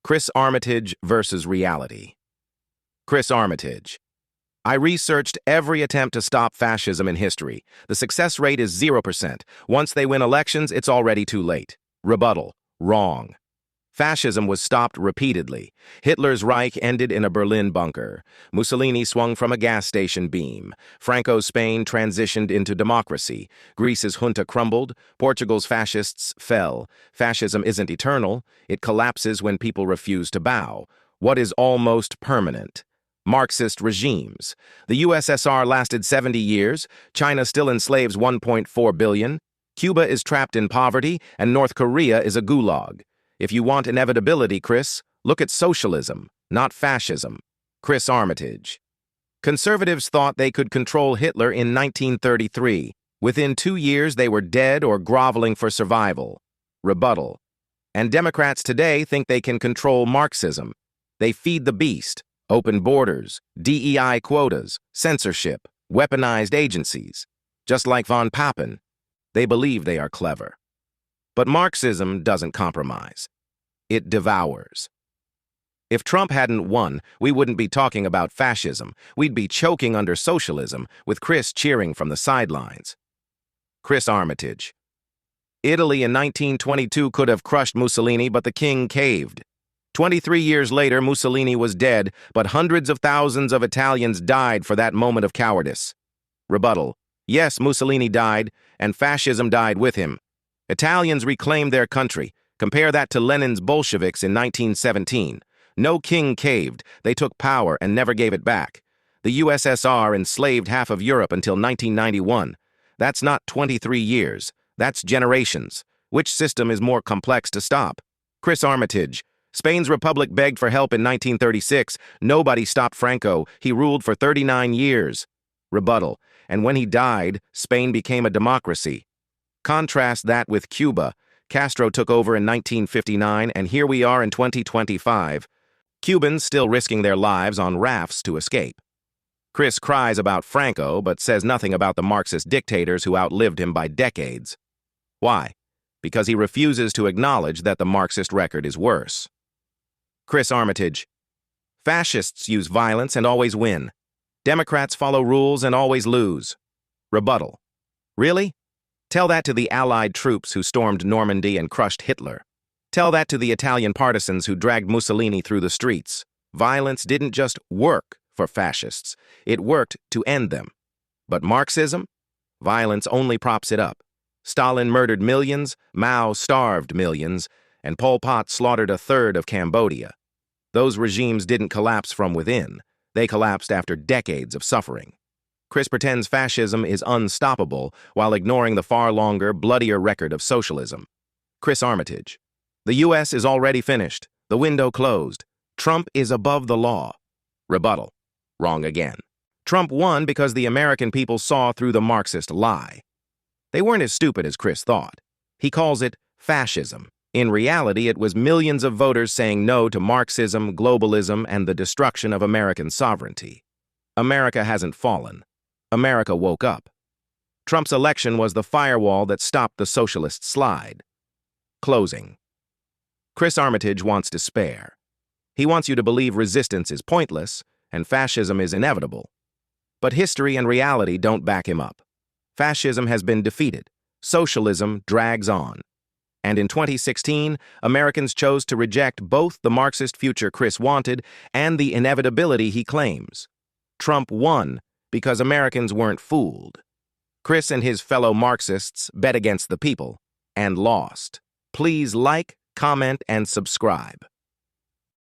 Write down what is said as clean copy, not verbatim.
Chris Armitage versus reality. Chris Armitage. I researched every attempt to stop fascism in history. The success rate is 0%. Once they win elections, it's already too late. Rebuttal. Wrong. Fascism was stopped repeatedly. Hitler's Reich ended in a Berlin bunker. Mussolini swung from a gas station beam. Franco's Spain transitioned into democracy. Greece's junta crumbled. Portugal's fascists fell. Fascism isn't eternal. It collapses when people refuse to bow. What is almost permanent? Marxist regimes. The USSR lasted 70 years. China still enslaves 1.4 billion. Cuba is trapped in poverty, and North Korea is a gulag. If you want inevitability, Chris, look at socialism, not fascism. Chris Armitage. Conservatives thought they could control Hitler in 1933. Within 2 years, they were dead or groveling for survival. Rebuttal. And Democrats today think they can control Marxism. They feed the beast. Open borders, DEI quotas, censorship, weaponized agencies. Just like von Papen, they believe they are clever. But Marxism doesn't compromise. It devours. If Trump hadn't won, we wouldn't be talking about fascism. We'd be choking under socialism, with Chris cheering from the sidelines. Chris Armitage. Italy in 1922 could have crushed Mussolini, but the king caved. 23 years later, Mussolini was dead, but hundreds of thousands of Italians died for that moment of cowardice. Rebuttal. Yes, Mussolini died, and fascism died with him. Italians reclaimed their country. Compare that to Lenin's Bolsheviks in 1917. No king caved. They took power and never gave it back. The USSR enslaved half of Europe until 1991. That's not 23 years. That's generations. Which system is more complex to stop? Chris Armitage. Spain's republic begged for help in 1936. Nobody stopped Franco. He ruled for 39 years. Rebuttal. And when he died, Spain became a democracy. Contrast that with Cuba. Castro took over in 1959, and here we are in 2025. Cubans still risking their lives on rafts to escape. Chris cries about Franco, but says nothing about the Marxist dictators who outlived him by decades. Why? Because he refuses to acknowledge that the Marxist record is worse. Chris Armitage. Fascists use violence and always win. Democrats follow rules and always lose. Rebuttal. Really? Tell that to the Allied troops who stormed Normandy and crushed Hitler. Tell that to the Italian partisans who dragged Mussolini through the streets. Violence didn't just work for fascists. It worked to end them. But Marxism? Violence only props it up. Stalin murdered millions, Mao starved millions, and Pol Pot slaughtered a third of Cambodia. Those regimes didn't collapse from within. They collapsed after decades of suffering. Chris pretends fascism is unstoppable while ignoring the far longer, bloodier record of socialism. Chris Armitage. The U.S. is already finished. The window closed. Trump is above the law. Rebuttal. Wrong again. Trump won because the American people saw through the Marxist lie. They weren't as stupid as Chris thought. He calls it fascism. In reality, it was millions of voters saying no to Marxism, globalism, and the destruction of American sovereignty. America hasn't fallen. America woke up. Trump's election was the firewall that stopped the socialist slide. Closing. Chris Armitage wants to spare. He wants you to believe resistance is pointless and fascism is inevitable. But history and reality don't back him up. Fascism has been defeated. Socialism drags on. And in 2016, Americans chose to reject both the Marxist future Chris wanted and the inevitability he claims. Trump won because Americans weren't fooled. Chris and his fellow Marxists bet against the people and lost. Please like, comment, and subscribe.